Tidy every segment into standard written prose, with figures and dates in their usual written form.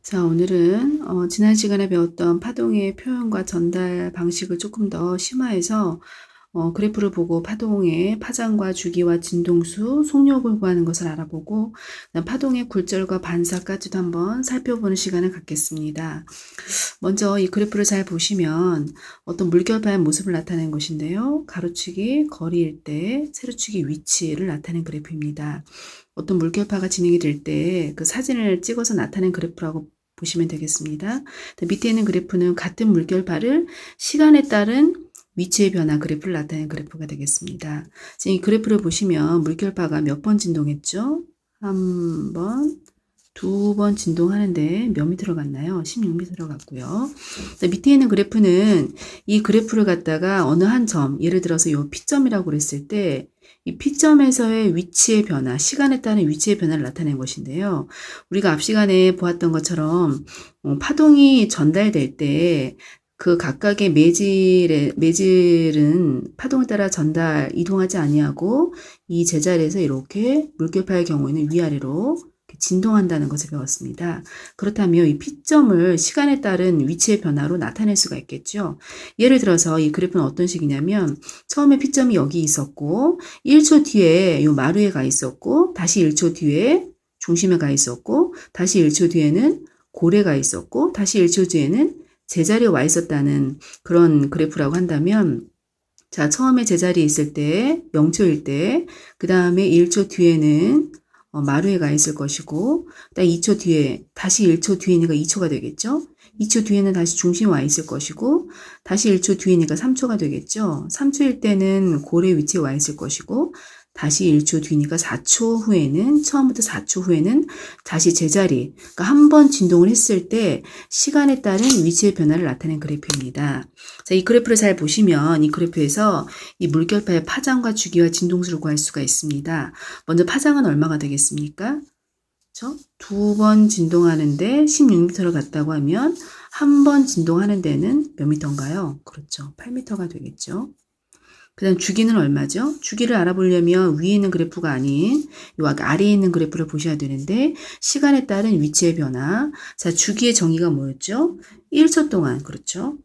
자, 오늘은 지난 시간에 배웠던 파동의 표현과 전달 방식을 조금 더 심화해서 그래프를 보고 파동의 파장과 주기와 진동수, 속력을 구하는 것을 알아보고 그다음 파동의 굴절과 반사까지도 한번 살펴보는 시간을 갖겠습니다. 먼저 이 그래프를 잘 보시면 어떤 물결파의 모습을 나타낸 것인데요. 가로치기 거리일 때, 세로치기 위치를 나타낸 그래프입니다. 어떤 물결파가 진행이 될 때 그 사진을 찍어서 나타낸 그래프라고 보시면 되겠습니다. 밑에 있는 그래프는 같은 물결파를 시간에 따른 위치의 변화 그래프를 나타낸 그래프가 되겠습니다. 지금 이 그래프를 보시면 물결파가 몇 번 진동했죠? 한 번, 두 번 진동하는데 몇 미터로 갔나요? 16미터로 갔고요. 밑에 있는 그래프는 이 그래프를 갖다가 어느 한 점, 예를 들어서 이 P점이라고 그랬을 때 이 P점에서의 위치의 변화, 시간에 따른 위치의 변화를 나타낸 것인데요. 우리가 앞 시간에 보았던 것처럼 파동이 전달될 때 그 각각의 매질은 파동에 따라 이동하지 아니하고 이 제자리에서 이렇게 물결파의 경우에는 위아래로 진동한다는 것을 배웠습니다. 그렇다면 이 P점을 시간에 따른 위치의 변화로 나타낼 수가 있겠죠. 예를 들어서 이 그래프는 어떤 식이냐면 처음에 P점이 여기 있었고 1초 뒤에 이 마루에 가 있었고 다시 1초 뒤에 중심에 가 있었고 다시 1초 뒤에는 고래가 있었고 다시 1초 뒤에는 제자리에 와 있었다는 그런 그래프라고 한다면 자, 처음에 제자리에 있을 때 0초일 때 그 다음에 1초 뒤에는 마루에 가 있을 것이고 2초 뒤에 다시 1초 뒤이니까 2초가 되겠죠. 2초 뒤에는 다시 중심에 와 있을 것이고 다시 1초 뒤이니까 3초가 되겠죠. 3초일 때는 고래 위치에 와 있을 것이고 다시 1초 뒤니까 4초 후에는 처음부터 4초 후에는 다시 제자리 그러니까 한 번 진동을 했을 때 시간에 따른 위치의 변화를 나타낸 그래프입니다. 자, 이 그래프를 잘 보시면 이 그래프에서 이 물결파의 파장과 주기와 진동수를 구할 수가 있습니다. 먼저 파장은 얼마가 되겠습니까? 그렇죠? 두 번 진동하는데 16m를 갔다고 하면 한 번 진동하는 데는 몇 미터인가요? 그렇죠. 8m가 되겠죠. 그 다음 주기는 얼마죠? 주기를 알아보려면 위에 있는 그래프가 아닌 요 아래에 있는 그래프를 보셔야 되는데 시간에 따른 위치의 변화. 자, 주기의 정의가 뭐였죠? 1초 동안. 그렇죠?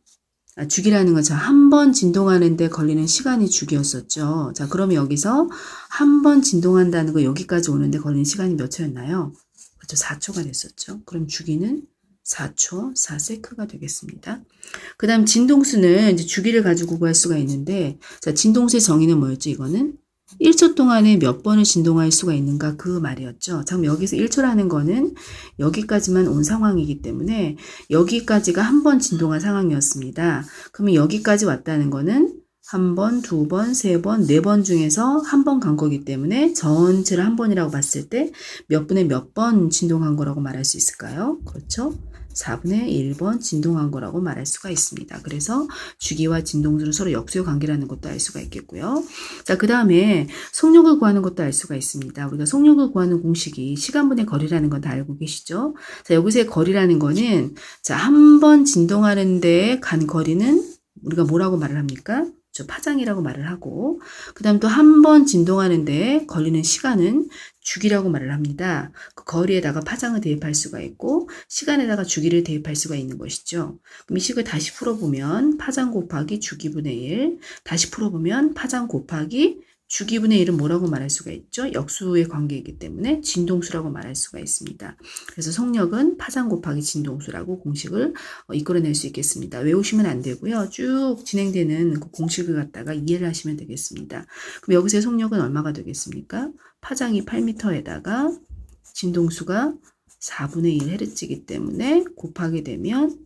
주기라는 건 한 번 진동하는데 걸리는 시간이 주기였었죠. 자, 그러면 여기서 한 번 진동한다는 거 여기까지 오는데 걸리는 시간이 몇 초였나요? 그렇죠. 4초가 됐었죠. 그럼 주기는 4초, 4세크가 되겠습니다. 그 다음 진동수는 이제 주기를 가지고 구할 수가 있는데, 자, 진동수의 정의는 뭐였죠? 이거는 1초 동안에 몇 번을 진동할 수가 있는가 그 말이었죠. 자, 그럼 여기서 1초라는 거는 여기까지만 온 상황이기 때문에 여기까지가 한 번 진동한 상황이었습니다. 그러면 여기까지 왔다는 거는 한 번, 두 번, 세 번, 네 번 중에서 한 번 간 거기 때문에 전체를 한 번이라고 봤을 때 몇 분에 몇 번 진동한 거라고 말할 수 있을까요? 그렇죠? 4분의 1번 진동한 거라고 말할 수가 있습니다. 그래서 주기와 진동수는 서로 역수요 관계라는 것도 알 수가 있겠고요. 자, 그 다음에 속력을 구하는 것도 알 수가 있습니다. 우리가 속력을 구하는 공식이 시간분의 거리라는 건 다 알고 계시죠? 자, 여기서의 거리라는 거는 자, 한 번 진동하는데 간 거리는 우리가 뭐라고 말을 합니까? 파장이라고 말을 하고 그 다음 또 한 번 진동하는데 걸리는 시간은 주기라고 말을 합니다. 그 거리에다가 파장을 대입할 수가 있고 시간에다가 주기를 대입할 수가 있는 것이죠. 그럼 이 식을 다시 풀어보면 파장 곱하기 주기분의 1 다시 풀어보면 파장 곱하기 주기분의 1은 뭐라고 말할 수가 있죠? 역수의 관계이기 때문에 진동수라고 말할 수가 있습니다. 그래서 속력은 파장 곱하기 진동수라고 공식을 이끌어낼 수 있겠습니다. 외우시면 안 되고요. 쭉 진행되는 그 공식을 갖다가 이해를 하시면 되겠습니다. 그럼 여기서의 속력은 얼마가 되겠습니까? 파장이 8m에다가 진동수가 4분의 1Hz이기 때문에 곱하게 되면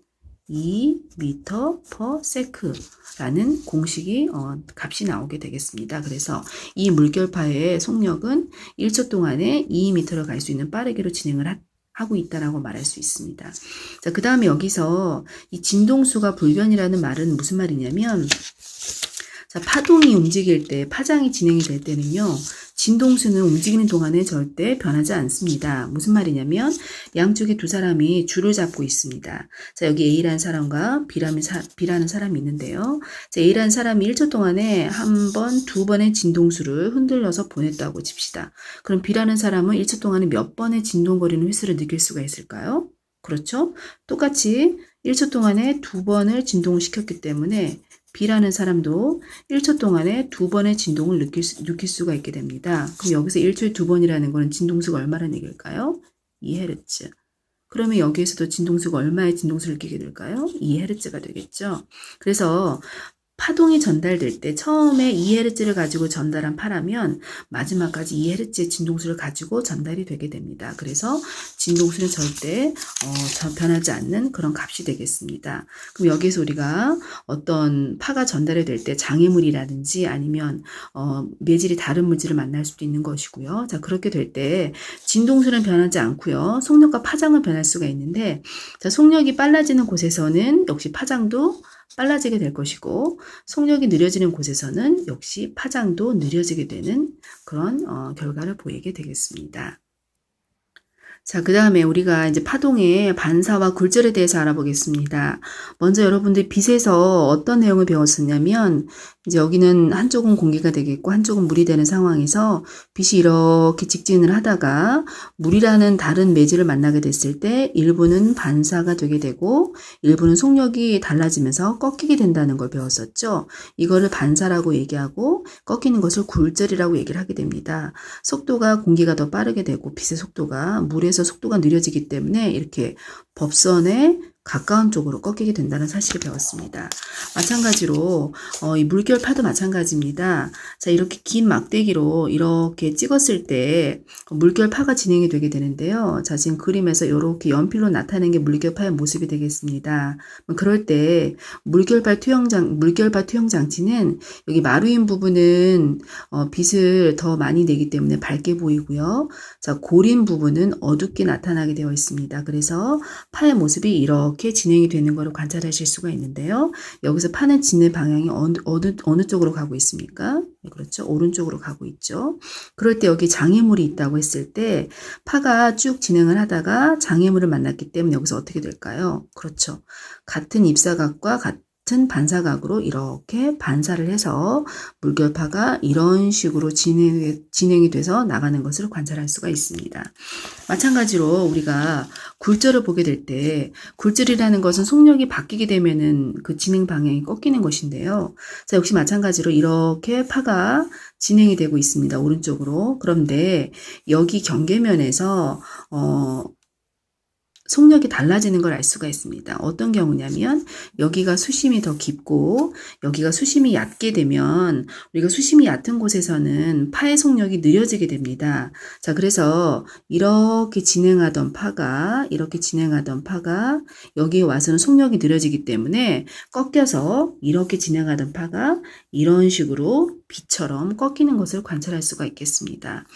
2m/s라는 공식이 값이 나오게 되겠습니다. 그래서 이 물결파의 속력은 1초 동안에 2m를 갈 수 있는 빠르기로 진행을 하고 있다라고 말할 수 있습니다. 자, 그 다음에 여기서 이 진동수가 불변이라는 말은 무슨 말이냐면 자, 파동이 움직일 때, 파장이 진행이 될 때는요, 진동수는 움직이는 동안에 절대 변하지 않습니다. 무슨 말이냐면 양쪽에 두 사람이 줄을 잡고 있습니다. 자, 여기 A라는 사람과 B라는 사람이 있는데요. 자, A라는 사람이 1초 동안에 한 번, 두 번의 진동수를 흔들려서 보냈다고 칩시다. 그럼 B라는 사람은 1초 동안에 몇 번의 진동거리는 횟수를 느낄 수가 있을까요? 그렇죠? 똑같이 1초 동안에 2번을 진동을 시켰기 때문에 B라는 사람도 1초 동안에 2번의 진동을 느낄 수가 있게 됩니다. 그럼 여기서 1초에 2번이라는 거는 진동수가 얼마라는 얘기일까요? 2Hz. 그러면 여기에서도 진동수가 얼마의 진동수를 느끼게 될까요? 2Hz가 되겠죠. 그래서 파동이 전달될 때 처음에 2Hz를 가지고 전달한 파라면 마지막까지 2Hz의 진동수를 가지고 전달이 되게 됩니다. 그래서 진동수는 절대 변하지 않는 그런 값이 되겠습니다. 그럼 여기에서 우리가 어떤 파가 전달이 될 때 장애물이라든지 아니면 매질이 다른 물질을 만날 수도 있는 것이고요. 자, 그렇게 될 때 진동수는 변하지 않고요. 속력과 파장은 변할 수가 있는데, 자, 속력이 빨라지는 곳에서는 역시 파장도 빨라지게 될 것이고, 속력이 느려지는 곳에서는 역시 파장도 느려지게 되는 그런 결과를 보이게 되겠습니다. 자, 그 다음에 우리가 이제 파동의 반사와 굴절에 대해서 알아보겠습니다. 먼저 여러분들 빛에서 어떤 내용을 배웠었냐면, 이제 여기는 한쪽은 공기가 되겠고 한쪽은 물이 되는 상황에서 빛이 이렇게 직진을 하다가 물이라는 다른 매질을 만나게 됐을 때 일부는 반사가 되게 되고 일부는 속력이 달라지면서 꺾이게 된다는 걸 배웠었죠. 이거를 반사라고 얘기하고 꺾이는 것을 굴절이라고 얘기를 하게 됩니다. 속도가 공기가 더 빠르게 되고 빛의 속도가 물에서 속도가 느려지기 때문에 이렇게 법선에 가까운 쪽으로 꺾이게 된다는 사실을 배웠습니다. 마찬가지로 이 물결파도 마찬가지입니다. 자, 이렇게 긴 막대기로 이렇게 찍었을 때 물결파가 진행이 되게 되는데요. 자, 지금 그림에서 이렇게 연필로 나타낸 게 물결파의 모습이 되겠습니다. 그럴 때 물결파 투영 장치는 여기 마루인 부분은 빛을 더 많이 내기 때문에 밝게 보이고요. 자, 고린 부분은 어둡게 나타나게 되어 있습니다. 그래서 파의 모습이 이렇게 진행이 되는 것을 관찰하실 수가 있는데요. 여기서 파는 진행 방향이 어느 쪽으로 가고 있습니까? 네, 그렇죠. 오른쪽으로 가고 있죠. 그럴 때 여기 장애물이 있다고 했을 때 파가 쭉 진행을 하다가 장애물을 만났기 때문에 여기서 어떻게 될까요? 그렇죠. 같은 입사각과 같은 반사각으로 이렇게 반사를 해서 물결파가 이런 식으로 진행이 돼서 나가는 것을 관찰할 수가 있습니다. 마찬가지로 우리가 굴절을 보게 될 때 굴절이라는 것은 속력이 바뀌게 되면은 그 진행 방향이 꺾이는 것인데요. 자, 역시 마찬가지로 이렇게 파가 진행이 되고 있습니다. 오른쪽으로. 그런데 여기 경계면에서 속력이 달라지는 걸 알 수가 있습니다. 어떤 경우냐면 여기가 수심이 더 깊고 여기가 수심이 얕게 되면 우리가 수심이 얕은 곳에서는 파의 속력이 느려지게 됩니다. 자, 그래서 이렇게 진행하던 파가 여기에 와서는 속력이 느려지기 때문에 꺾여서 이렇게 진행하던 파가 이런 식으로 B처럼 꺾이는 것을 관찰할 수가 있겠습니다.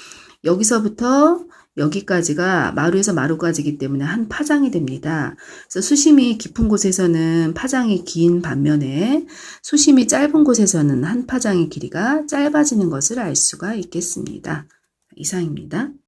여기서부터 여기까지가 마루에서 마루까지이기 때문에 한 파장이 됩니다. 그래서 수심이 깊은 곳에서는 파장이 긴 반면에 수심이 짧은 곳에서는 한 파장의 길이가 짧아지는 것을 알 수가 있겠습니다. 이상입니다.